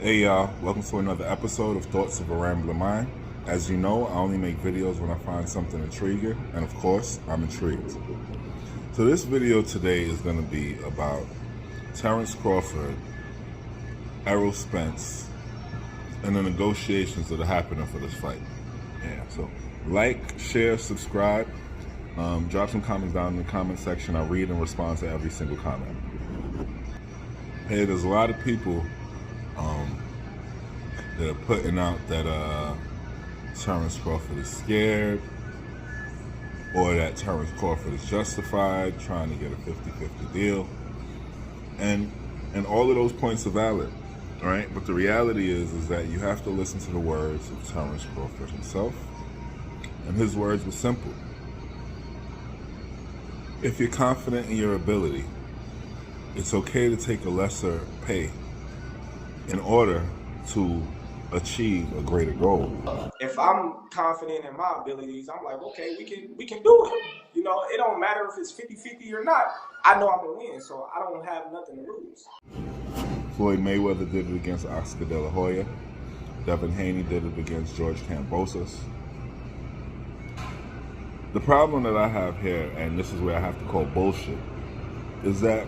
Hey y'all, welcome to another episode of Thoughts of a Rambling Mind. As you know, I only make videos when I find something intriguing, and of course, I'm intrigued. So this video today is going to be about Terrence Crawford, Errol Spence, and the negotiations that are happening for this fight. Yeah, so like, share, subscribe, drop some comments down in the comment section. I read and respond to every single comment. Hey, there's a lot of people that are putting out that Terrence Crawford is scared, or that Terrence Crawford is justified trying to get a 50-50 deal. And all of those points are valid, right? But the reality is that you have to listen to the words of Terrence Crawford himself. And his words were simple. If you're confident in your ability, it's okay to take a lesser pay in order to achieve a greater goal. If I'm confident in my abilities, I'm like, okay, we can do it. You know, it don't matter if it's 50-50 or not. I know I'm gonna win, so I don't have nothing to lose. Floyd Mayweather did it against Oscar De La Hoya. Devin Haney did it against George Kambosos. The problem that I have here, and this is where I have to call bullshit, is that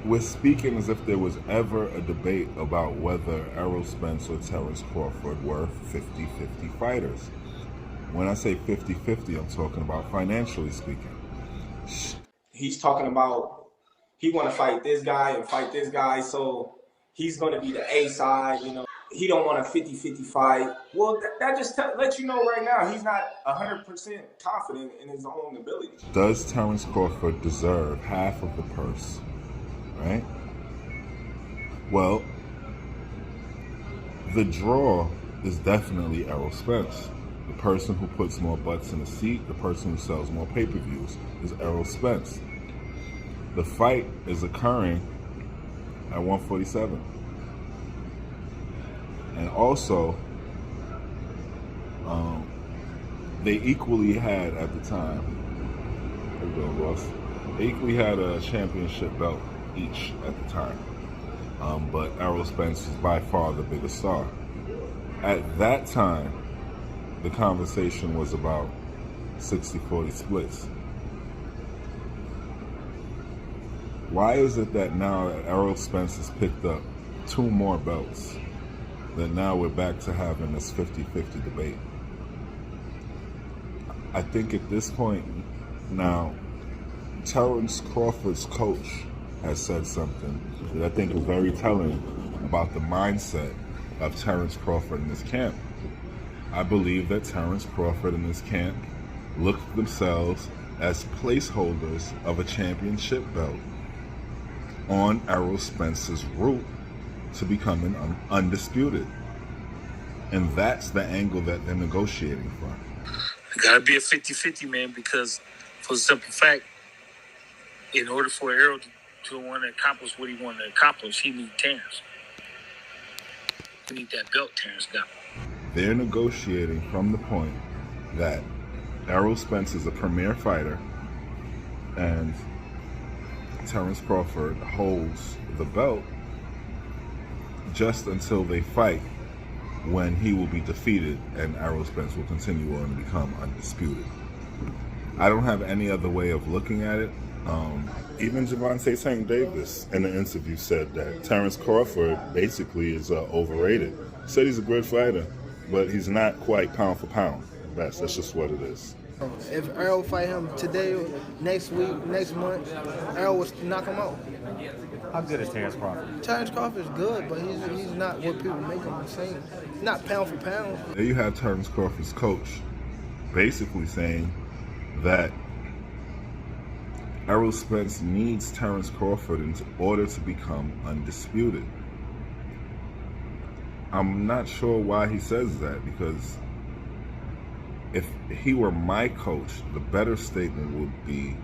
we're speaking as if there was ever a debate about whether Errol Spence or Terrence Crawford were 50-50 fighters. When I say 50-50, I'm talking about financially speaking. He's talking about he want to fight this guy and fight this guy, so he's going to be the A side, you know. He don't want a 50-50 fight. Well, that just lets you know right now he's not 100% confident in his own ability. Does Terrence Crawford deserve half of the purse? Right? Well, the draw is definitely Errol Spence. The person who puts more butts in the seat, the person who sells more pay-per-views is Errol Spence. The fight is occurring at 147. And also, they equally had at the time, they equally had a championship belt each at the time. But Errol Spence is by far the biggest star. At that time, the conversation was about 60-40 splits. Why is it that now that Errol Spence has picked up 2 more belts, that now we're back to having this 50-50 debate? I think at this point now, Terrence Crawford's coach has said something that I think is very telling about the mindset of Terrence Crawford in this camp. I believe that Terrence Crawford in this camp looked at themselves as placeholders of a championship belt on Errol Spence's route to becoming undisputed. And that's the angle that they're negotiating from. It gotta be a 50-50, man, because for the simple fact, in order for Errol to want to accomplish what he wanted to accomplish, he needs Terrence. We need that belt Terrence got. They're negotiating from the point that Errol Spence is a premier fighter and Terrence Crawford holds the belt just until they fight, when he will be defeated and Errol Spence will continue on to become undisputed. I don't have any other way of looking at it. Even Javante St. Davis in the interview said that Terrence Crawford basically is overrated. He said he's a good fighter, but he's not quite pound for pound. That's just what it is. If Errol fight him today, next week, next month, Errol will knock him out. How good is Terrence Crawford? Terrence Crawford is good, but he's not what people make him seem. Not pound for pound. There you have Terrence Crawford's coach basically saying that Errol Spence needs Terrence Crawford in order to become undisputed. I'm not sure why he says that, because if he were my coach, the better statement would be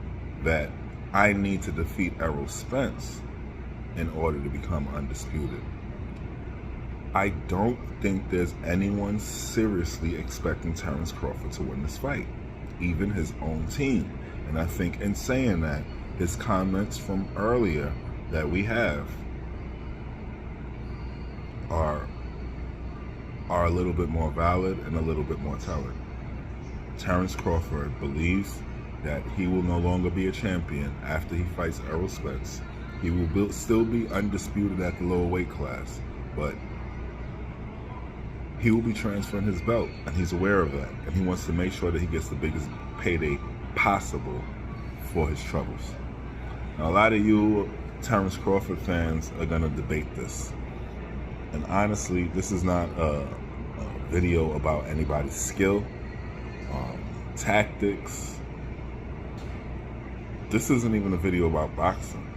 that I need to defeat Errol Spence in order to become undisputed. I don't think there's anyone seriously expecting Terrence Crawford to win this fight, even his own team. And I think in saying that, his comments from earlier that we have are a little bit more valid and a little bit more telling. Terrence Crawford believes that he will no longer be a champion after he fights Errol Spence. He will still be undisputed at the lower weight class, but he will be transferring his belt, and he's aware of that, and he wants to make sure that he gets the biggest payday possible for his troubles. Now, a lot of you Terrence Crawford fans are going to debate this, and honestly, this is not a video about anybody's skill, tactics. This isn't even a video about boxing.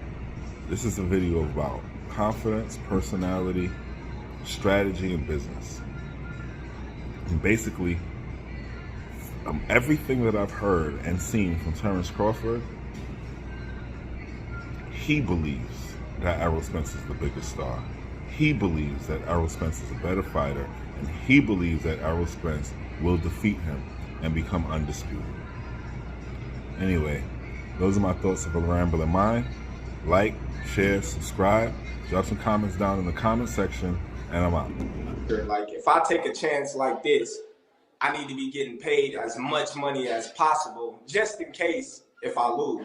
This is a video about confidence, personality, strategy, and business. And basically, everything that I've heard and seen from Terrence Crawford, he believes that Errol Spence is the biggest star. He believes that Errol Spence is a better fighter, and he believes that Errol Spence will defeat him and become undisputed. Anyway, those are my thoughts of a rambling mind. Like, share, subscribe, drop some comments down in the comment section, and I'm out. Like, if I take a chance like this, I need to be getting paid as much money as possible, just in case if I lose.